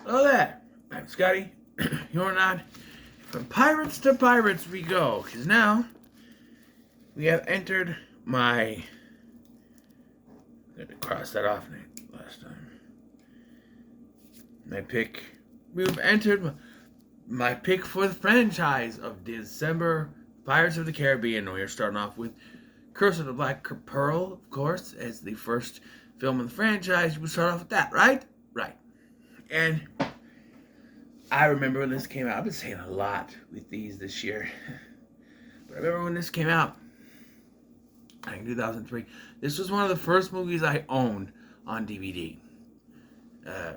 Hello there. I'm Scotty. You're not. From pirates to pirates we go. Because now we have entered my. I had to cross that off last time. My pick. We've entered my pick for the franchise of Dis-Cember Pirates of the Caribbean. We are starting off with Curse of the Black Pearl, of course, as the first film in the franchise. You would start off with that, right? Right. And I remember when this came out. I've been saying a lot with these this year. But I remember when this came out, in 2003. This was one of the first movies I owned on DVD. Uh,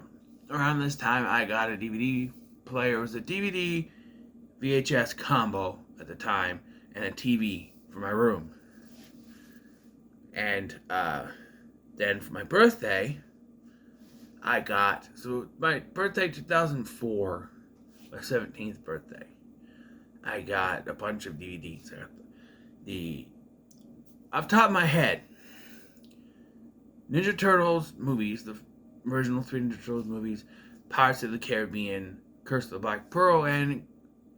Around this time, I got a DVD player. It was a DVD VHS combo at the time and a TV for my room. And then for my birthday, I got, so my birthday 2004, my 17th birthday, I got a bunch of DVDs. Off the top of my head, Ninja Turtles movies, the original three Ninja Turtles movies, Pirates of the Caribbean, Curse of the Black Pearl, and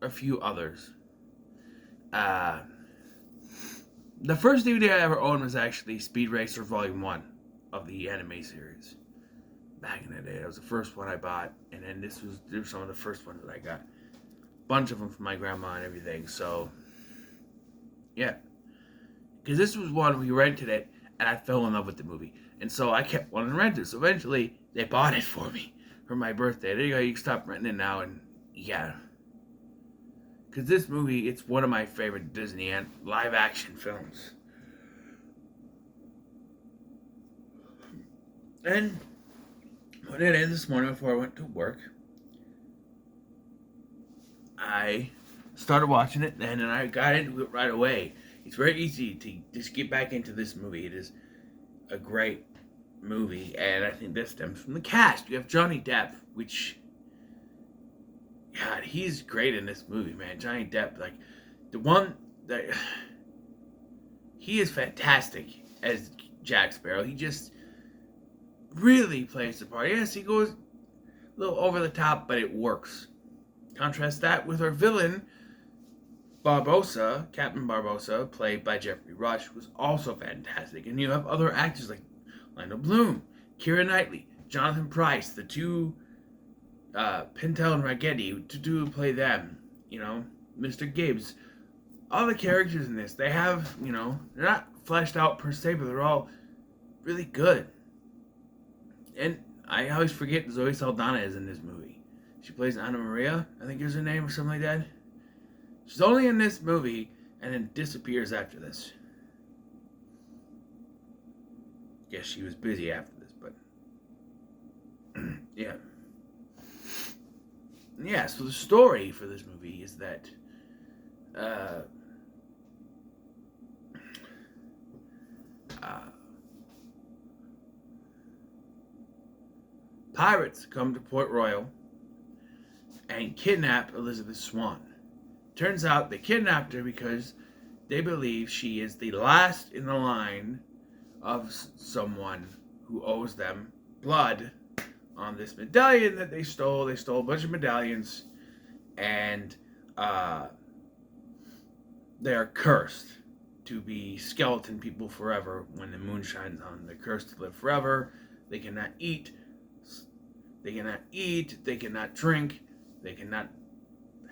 a few others. The first DVD I ever owned was actually Speed Racer Volume 1 of the anime series. Back in the day, that was the first one I bought, and then these were some of the first ones that I got. Bunch of them from my grandma and everything, so yeah. Because this was one, we rented it, and I fell in love with the movie. And so I kept wanting to rent it. So eventually, they bought it for me for my birthday. There you go, you can stop renting it now, and yeah. Because this movie, it's one of my favorite Disney and live-action films. And when it ended this morning before I went to work, I started watching it, and then I got into it right away. It's very easy to just get back into this movie. It is a great movie, and I think this stems from the cast. You have Johnny Depp, which, God, he's great in this movie, man. Johnny Depp, like, the one that, he is fantastic as Jack Sparrow. He just really plays the part. Yes, he goes a little over the top, but it works. Contrast that with our villain, Barbossa, Captain Barbossa, played by Jeffrey Rush, was also fantastic. And you have other actors like Lionel Bloom, Keira Knightley, Jonathan Pryce, the two Pintel and Ragetti to play them. You know, Mr. Gibbs. All the characters in this, they have, you know, they're not fleshed out per se, but they're all really good. And I always forget Zoe Saldana is in this movie. She plays Anna Maria, I think is her name, or something like that. She's only in this movie and then disappears after this. Guess she was busy after this, but yeah. Yeah, so the story for this movie is that pirates come to Port Royal and kidnap Elizabeth Swann. Turns out they kidnapped her because they believe she is the last in the line of someone who owes them blood on this medallion that they stole. They stole a bunch of medallions, and they are cursed to be skeleton people forever when the moon shines on them. They're cursed to live forever. They cannot eat. They cannot drink. They cannot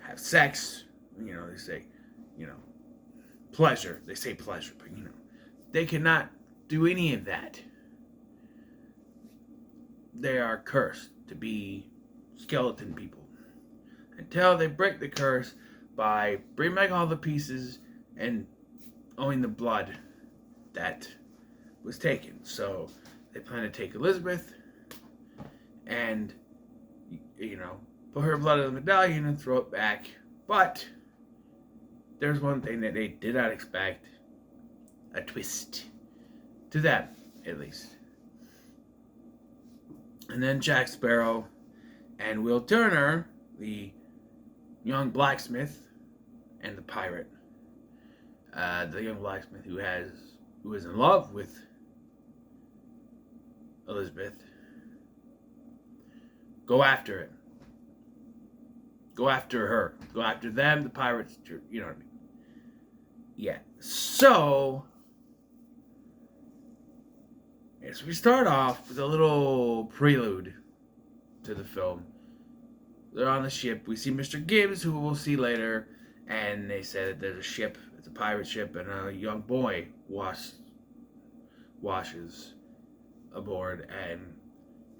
have sex. You know, they say, you know, pleasure. They say pleasure, but, you know, they cannot do any of that. They are cursed to be skeleton people until they break the curse by bringing back all the pieces and owing the blood that was taken. So they plan to take Elizabeth and, you know, put her blood in the medallion and throw it back. But there's one thing that they did not expect. A twist. To them, at least. And then Jack Sparrow and Will Turner, the young blacksmith and the pirate. The young blacksmith who is in love with Elizabeth, go after it. Go after her. Go after them, the pirates. You know what I mean? Yeah. So, yes, we start off with a little prelude to the film. They're on the ship. We see Mr. Gibbs, who we'll see later, and they say that there's a ship. It's a pirate ship, and a young boy washes aboard, and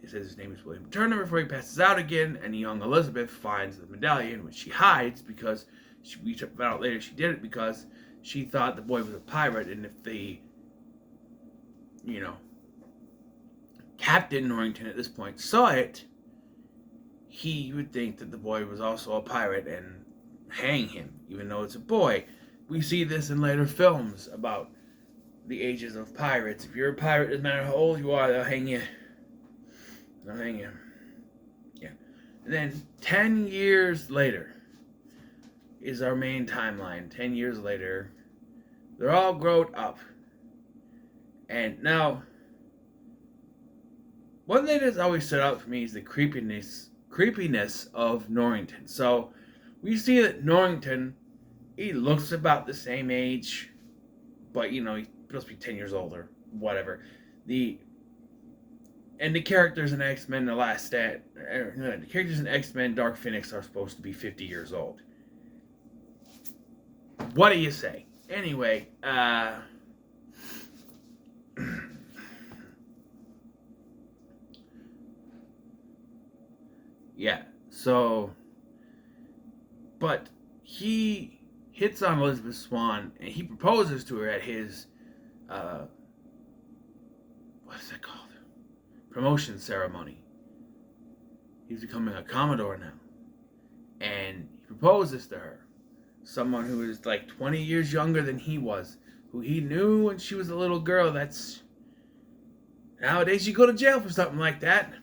he says his name is William Turner before he passes out again, and young Elizabeth finds the medallion, which she hides because we found out later she did it because she thought the boy was a pirate, and if the, Captain Norrington at this point saw it, he would think that the boy was also a pirate and hang him, even though it's a boy. We see this in later films about the ages of pirates. If you're a pirate, doesn't matter how old you are, they'll hang you. Yeah. And then 10 years later is our main timeline. 10 years later, they're all grown up. And now, one thing that's always stood out for me is the creepiness of Norrington. So we see that Norrington, he looks about the same age, but he's supposed to be 10 years older, whatever. The characters in X-Men the characters in X-Men Dark Phoenix are supposed to be 50 years old. What do you say? Anyway, yeah, so, but he hits on Elizabeth Swann, and he proposes to her at his, what is that called? Promotion ceremony. He's becoming a Commodore now. And he proposes to her. Someone who is like 20 years younger than he was, who he knew when she was a little girl. That's, nowadays you go to jail for something like that.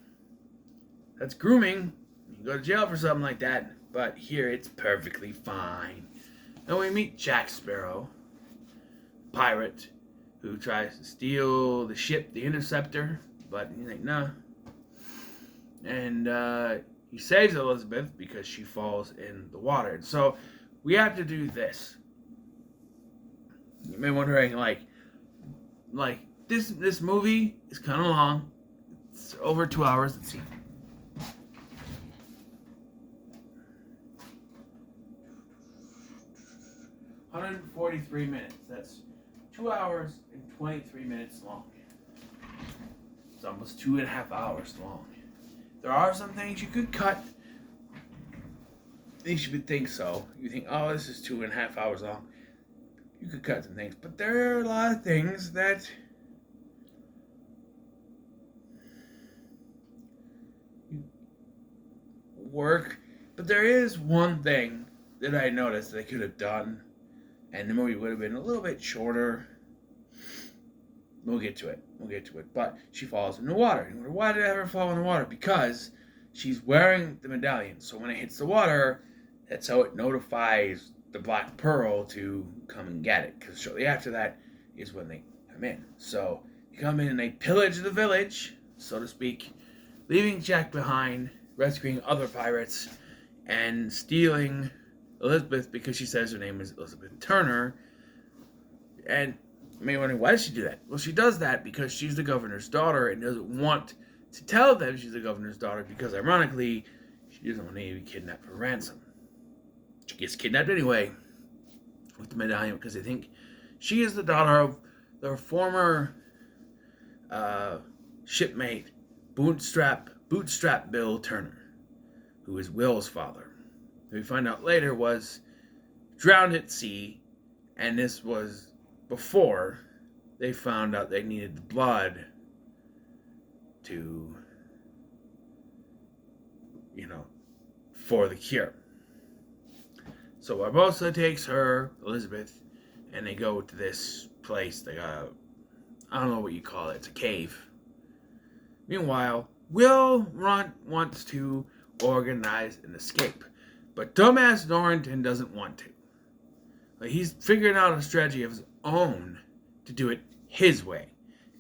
That's grooming. You go to jail for something like that. But here it's perfectly fine. And we meet Jack Sparrow, pirate, who tries to steal the ship, the Interceptor, but he's like, nah. And he saves Elizabeth because she falls in the water. And so we have to do this. You may be wondering, like this movie is kind of long. It's over 2 hours. Let's see. 143 minutes. That's 2 hours and 23 minutes long. It's almost 2.5 hours long. There are some things you could cut. At least you would think so. You think, oh, this is 2.5 hours long. You could cut some things. But there are a lot of things that work. But there is one thing that I noticed they could have done, and the movie would have been a little bit shorter. We'll get to it. But she falls in the water. Why did I ever fall in the water? Because she's wearing the medallion. So when it hits the water, that's how it notifies the Black Pearl to come and get it. Because shortly after that is when they come in. So they come in and they pillage the village, so to speak, leaving Jack behind, rescuing other pirates, and stealing Elizabeth because she says her name is Elizabeth Turner. And you may wonder, why does she do that? Well, she does that because she's the governor's daughter and doesn't want to tell them she's the governor's daughter because, ironically, she doesn't want to be kidnapped for ransom. She gets kidnapped anyway with the medallion because they think she is the daughter of their former shipmate, Bootstrap Bill Turner, who is Will's father, who we find out later was drowned at sea, and this was before they found out they needed the blood to, for the cure. So Barbossa takes her, Elizabeth, and they go to this place. They got, I don't know what you call it. It's a cave. Meanwhile, Will wants to organize an escape, but dumbass Norrington doesn't want to. He's figuring out a strategy of his own to do it his way.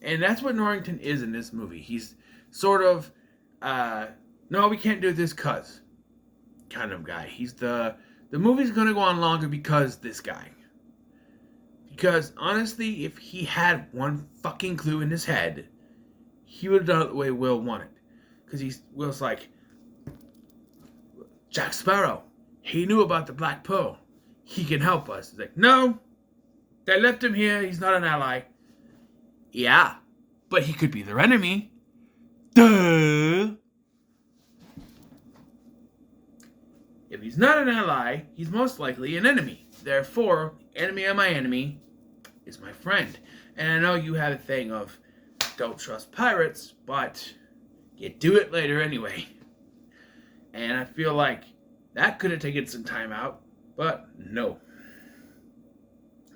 And that's what Norrington is in this movie. He's sort of, no, we can't do this cuz. kind of guy. He's the movie's gonna go on longer because this guy. Because honestly, if he had one fucking clue in his head, he would have done it the way Will wanted. Because Will's like, Jack Sparrow, he knew about the Black Pearl. He can help us. He's like, no, they left him here. He's not an ally. Yeah, but he could be their enemy. Duh. If he's not an ally, he's most likely an enemy. Therefore, enemy of my enemy is my friend. And I know you have a thing of don't trust pirates, but you do it later anyway. And I feel like that could have taken some time out, but no.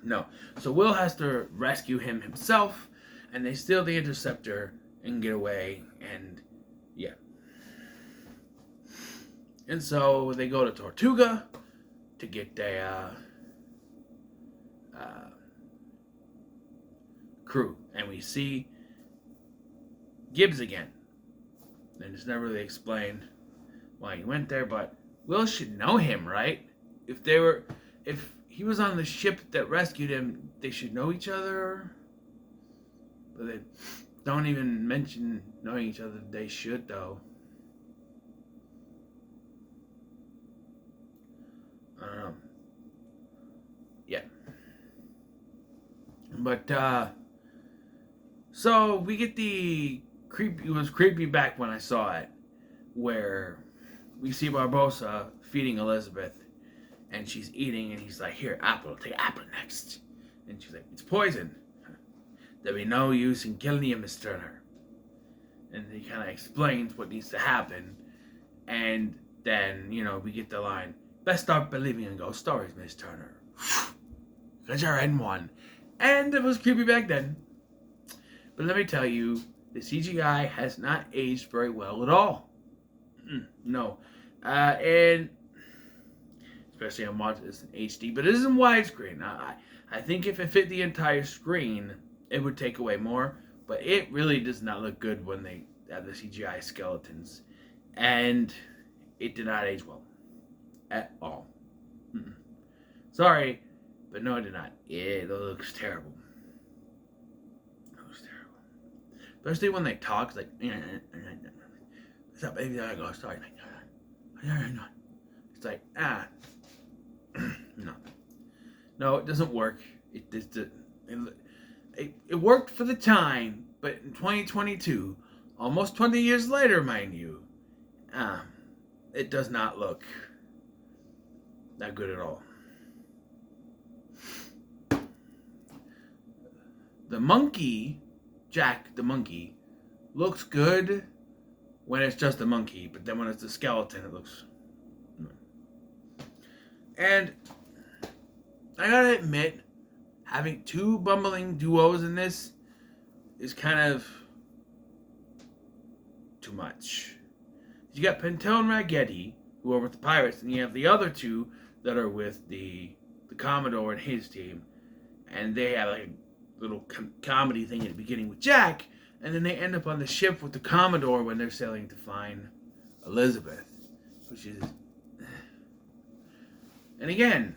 No. So Will has to rescue him himself, and they steal the interceptor and get away, and yeah. And so they go to Tortuga to get a crew. And we see Gibbs again. And it's never really explained why he went there, but Will should know him, right? If he was on the ship that rescued him, they should know each other. But they don't even mention knowing each other. They should, though. I don't know. Yeah. But, so we get the creepy, it was creepy back when I saw it, where we see Barbossa feeding Elizabeth, and she's eating, and he's like, here, apple, take apple next. And she's like, it's poison. There'll be no use in killing you, Miss Turner. And he kind of explains what needs to happen, and then, we get the line, best start believing in ghost stories, Miss Turner. Because you're in one. And it was creepy back then. But let me tell you, the CGI has not aged very well at all. No. And especially on this in HD, but it is in widescreen. I think if it fit the entire screen, it would take away more. But it really does not look good when they have the CGI skeletons. And it did not age well. At all. Sorry, but no, it did not. It looks terrible. It looks terrible. Especially when they talk, it's like, what's up, baby? I go, sorry. It's like, no. No, it doesn't work. It worked for the time, but in 2022, almost 20 years later, mind you, it does not look not good at all. The monkey, Jack the monkey, looks good when it's just a monkey, but then when it's a skeleton, it looks... And I gotta admit, having two bumbling duos in this is kind of too much. You got Pintel and Raggedy, who are with the pirates, and you have the other two that are with the Commodore and his team, and they have like a little comedy thing at the beginning with Jack, and then they end up on the ship with the Commodore when they're sailing to find Elizabeth, which is... And again,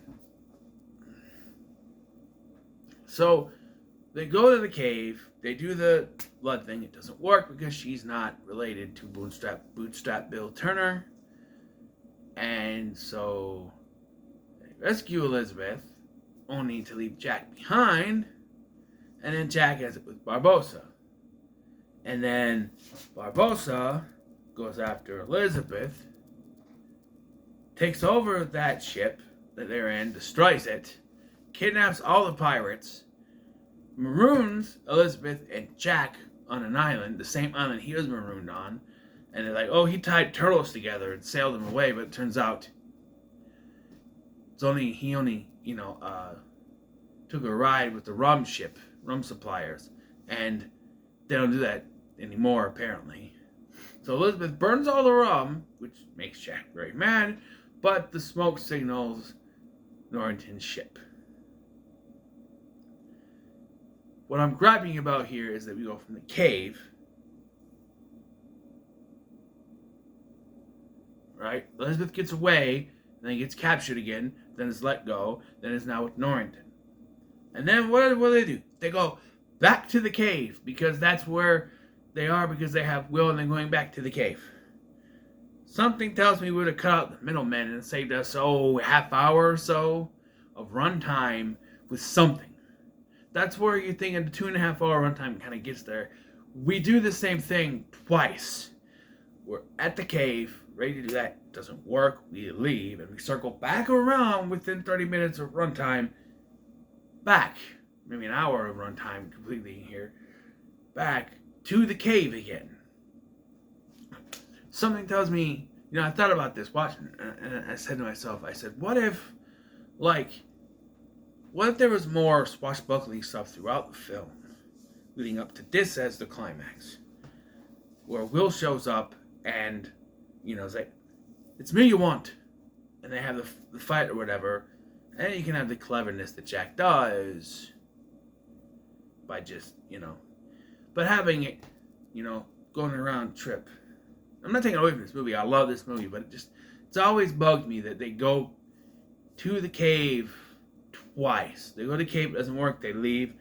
so they go to the cave, they do the blood thing, it doesn't work because she's not related to Bootstrap Bill Turner, and so they rescue Elizabeth, only to leave Jack behind, and then Jack has it with Barbossa. And then Barbossa goes after Elizabeth, takes over that ship that they're in, destroys it, kidnaps all the pirates, maroons Elizabeth and Jack on an island, the same island he was marooned on, and they're like, oh, he tied turtles together and sailed them away, but it turns out he only took a ride with the rum suppliers, and they don't do that anymore, apparently. So Elizabeth burns all the rum, which makes Jack very mad, but the smoke signals Norrington's ship. What I'm griping about here is that we go from the cave, right? Elizabeth gets away, then he gets captured again, then is let go, then is now with Norrington. And then what do they do? They go back to the cave, because that's where they are, because they have Will, and they're going back to the cave. Something tells me we would have cut out the middlemen and saved us, half hour or so of runtime with something. That's where you think the 2.5 hour runtime kind of gets there. We do the same thing twice. We're at the cave, ready to do that. Doesn't work. We leave, and we circle back around within 30 minutes of runtime. Back, maybe an hour of runtime completely here. Back to the cave again. Something tells me, I thought about this watching, and I said to myself, what if there was more swashbuckling stuff throughout the film, leading up to this as the climax, where Will shows up and, it's like, it's me you want, and they have the fight or whatever, and you can have the cleverness that Jack does by just, but having it, going around trip. I'm not taking away from this movie. I love this movie, but it's always bugged me that they go to the cave twice. They go to the cave, it doesn't work, they leave.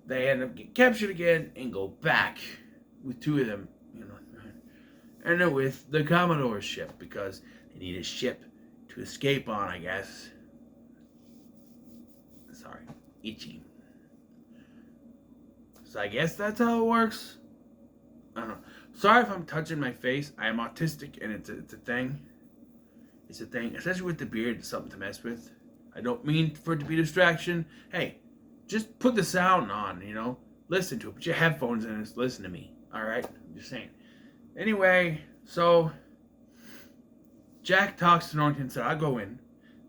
They end up getting captured again and go back with two of them, And then with the Commodore's ship, because they need a ship to escape on, I guess. Sorry, itchy. So I guess that's how it works. I don't know. Sorry if I'm touching my face. I am autistic, and it's a thing. It's a thing, especially with the beard. It's something to mess with. I don't mean for it to be a distraction. Hey, just put the sound on, Listen to it. Put your headphones in and just listen to me. All right? I'm just saying. Anyway, so Jack talks to Norrington and said, I'll go in,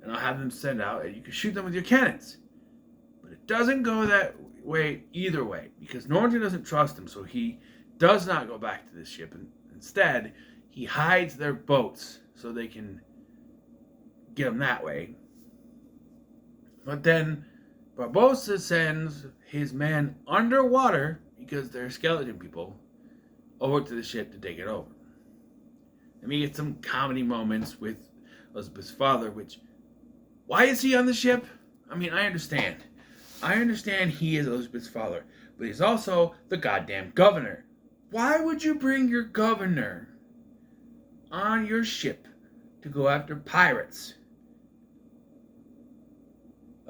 and I'll have them send out, and you can shoot them with your cannons. But it doesn't go that way either way, because Norrington doesn't trust him, so he does not go back to the ship, and instead he hides their boats so they can get them that way. But then Barbossa sends his men underwater, because they're skeleton people, over to the ship to take it over. And we get some comedy moments with Elizabeth's father, which, why is he on the ship? I mean, I understand he is Elizabeth's father, but he's also the goddamn governor. Why would you bring your governor on your ship to go after pirates?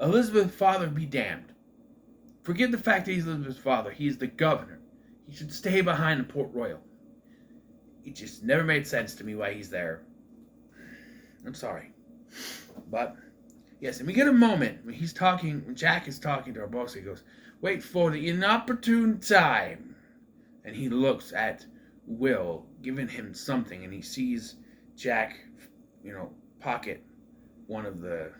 Elizabeth's father be damned. Forget the fact that he's Elizabeth's father. He's the governor. He should stay behind in Port Royal. It just never made sense to me why he's there. I'm sorry. But, yes, and we get a moment when Jack is talking to our boss. He goes, wait for the inopportune time. And he looks at Will, giving him something, and he sees Jack, pocket one of the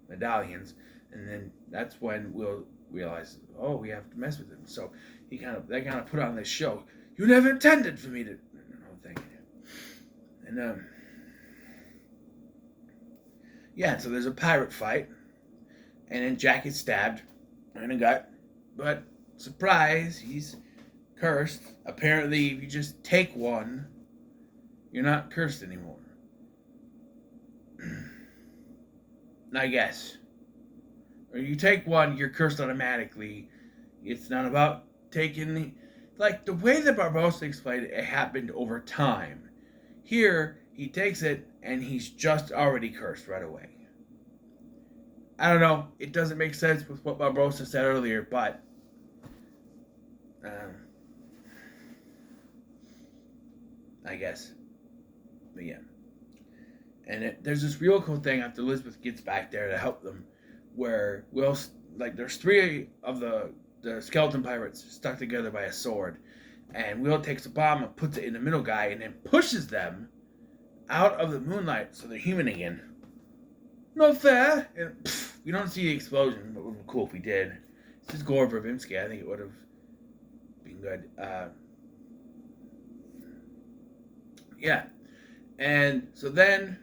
medallions, and then that's when Will realizes, we have to mess with him. So they kind of put on this show. You never intended for me to, thing. And so there's a pirate fight, and then Jack is stabbed in the gut, but surprise, he's cursed. Apparently, if you just take one, you're not cursed anymore. I guess. Or you take one, you're cursed automatically. It's not about taking the way that Barbossa explained it, it happened over time. Here, he takes it, and he's just already cursed right away. I don't know. It doesn't make sense with what Barbossa said earlier, but I guess. But yeah. And there's this real cool thing after Elizabeth gets back there to help them, where there's three of the skeleton pirates stuck together by a sword, and Will takes a bomb and puts it in the middle guy, and then pushes them out of the moonlight so they're human again. Not fair. And we don't see the explosion, but it would have been cool if we did. This is Gore Verbinski. I think it would have been good. Yeah. And so then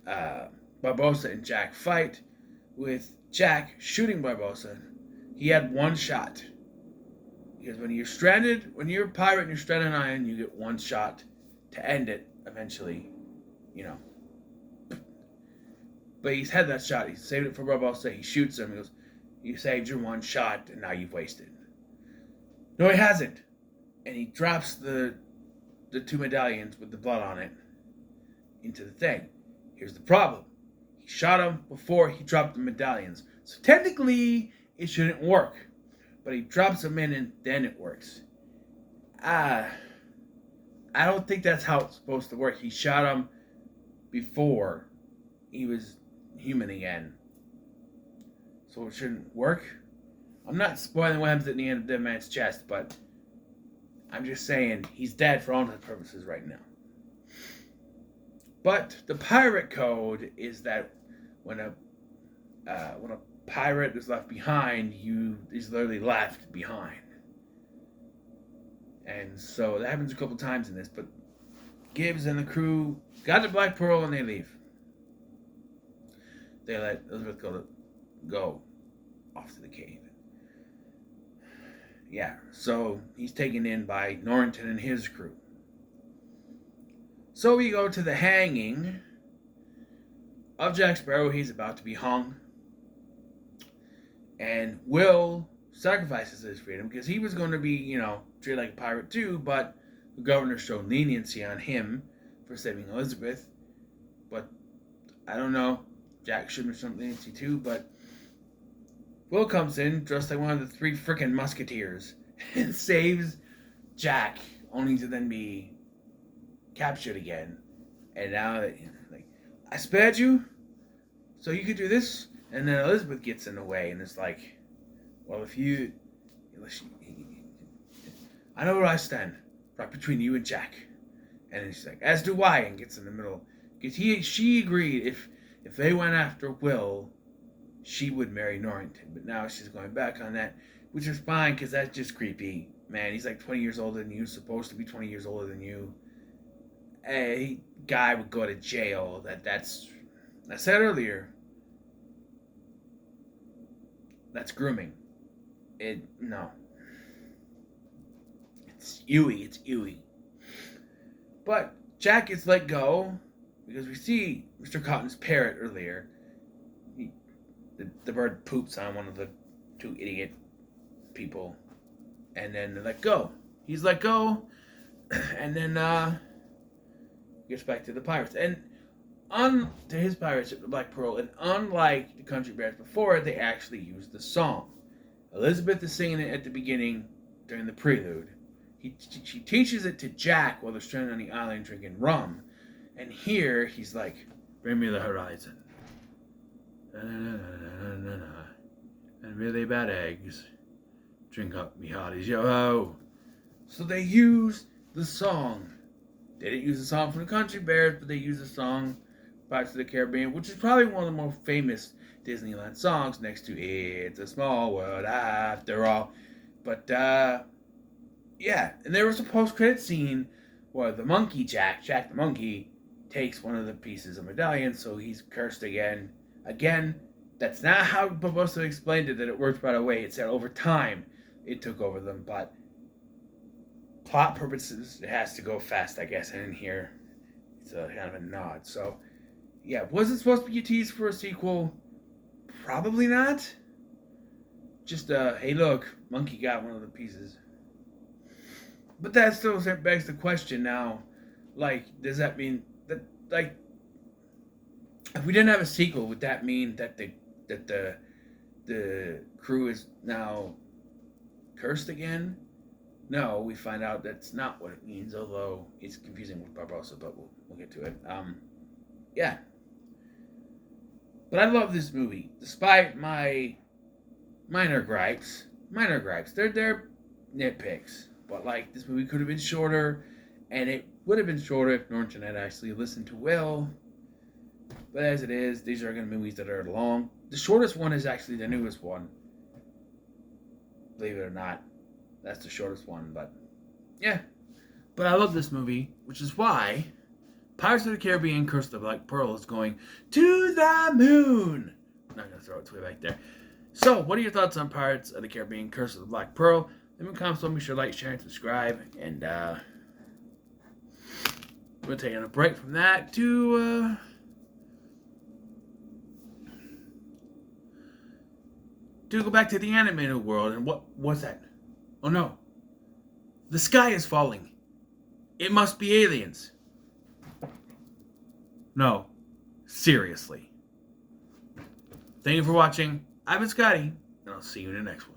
Barbossa and Jack fight, with Jack shooting Barbossa. He had one shot. Because when you're a pirate and you're stranded on an island, you get one shot to end it eventually, you know. But he's had that shot. He's saved it for Barbossa. He shoots him. He goes, "You saved your one shot, and now you've wasted." No, he hasn't. And he drops the two medallions with the blood on it into the thing. Here's the problem. He shot him before he dropped the medallions. So technically, it shouldn't work. But he drops them in and then it works. I don't think that's how it's supposed to work. He shot him before he was human again. So it shouldn't work. I'm not spoiling what happens at the end of Dead Man's Chest, but I'm just saying he's dead for all intents and purposes right now. But the pirate code is that when a pirate is left behind, he's literally left behind. And so that happens a couple times in this, but Gibbs and the crew got the Black Pearl and they leave. They let Elizabeth go off to the cave. Yeah, so he's taken in by Norrington and his crew. So we go to the hanging of Jack Sparrow. He's about to be hung. And Will sacrifices his freedom because he was going to be, treated like a pirate too, but the governor showed leniency on him for saving Elizabeth. But I don't know. Jack should have shown leniency too, but Will comes in dressed like one of the three frickin' musketeers and saves Jack, only to then be captured again. And now, I spared you, so you could do this. And then Elizabeth gets in the way, and it's like, well, I know where I stand, right between you and Jack. And then she's like, as do I, and gets in the middle. Because she agreed if they went after Will, she would marry Norrington. But now she's going back on that, which is fine, because that's just creepy. Man, he's like 20 years older than you, supposed to be 20 years older than you. A guy would go to jail. That's I said earlier, that's grooming. No. It's Yui. But Jack is let go because we see Mr. Cotton's parrot earlier. The bird poops on one of the two idiot people. And then they let go. He's let go. And then gets back to the pirates. And to his pirate ship, the Black Pearl, and unlike the Country Bears before, they actually used the song. Elizabeth is singing it at the beginning during the prelude. She teaches it to Jack while they're stranded on the island drinking rum. And here, he's like, bring me the horizon. And really bad eggs. Drink up, me hearties, yo-ho. So they use the song. They didn't use the song from the Country Bears, but they used the song Pirates of the Caribbean, which is probably one of the more famous Disneyland songs next to It's a Small World After All. But, yeah. And there was a post-credit scene where the monkey, Jack the monkey, takes one of the pieces of medallion, so he's cursed again. Again, that's not how Barbossa explained it, that it worked right away. It said over time it took over them, but plot purposes, it has to go fast, I guess, and in here it's a kind of a nod. So, yeah, was it supposed to be a tease for a sequel? Probably not. Just, hey, look, monkey got one of the pieces. But that still begs the question now, does that mean that, if we didn't have a sequel, would that mean that the crew is now cursed again? No, we find out that's not what it means, although it's confusing with Barbossa, but we'll get to it. Yeah. But I love this movie, despite my minor gripes. They're nitpicks. But, this movie could have been shorter, and it would have been shorter if Norrington had actually listened to Will. But as it is, these are going to be movies that are long. The shortest one is actually the newest one. Believe it or not. That's the shortest one, but yeah. But I love this movie, which is why Pirates of the Caribbean Curse of the Black Pearl is going to the moon. I'm not going to throw it way back there. So, what are your thoughts on Pirates of the Caribbean Curse of the Black Pearl? Leave me comments, be sure to like, share, and subscribe. And We're taking a break from that to go back to the animated world. And what's that? Oh no. The sky is falling. It must be aliens. No. Seriously. Thank you for watching. I've been Scotty, and I'll see you in the next one.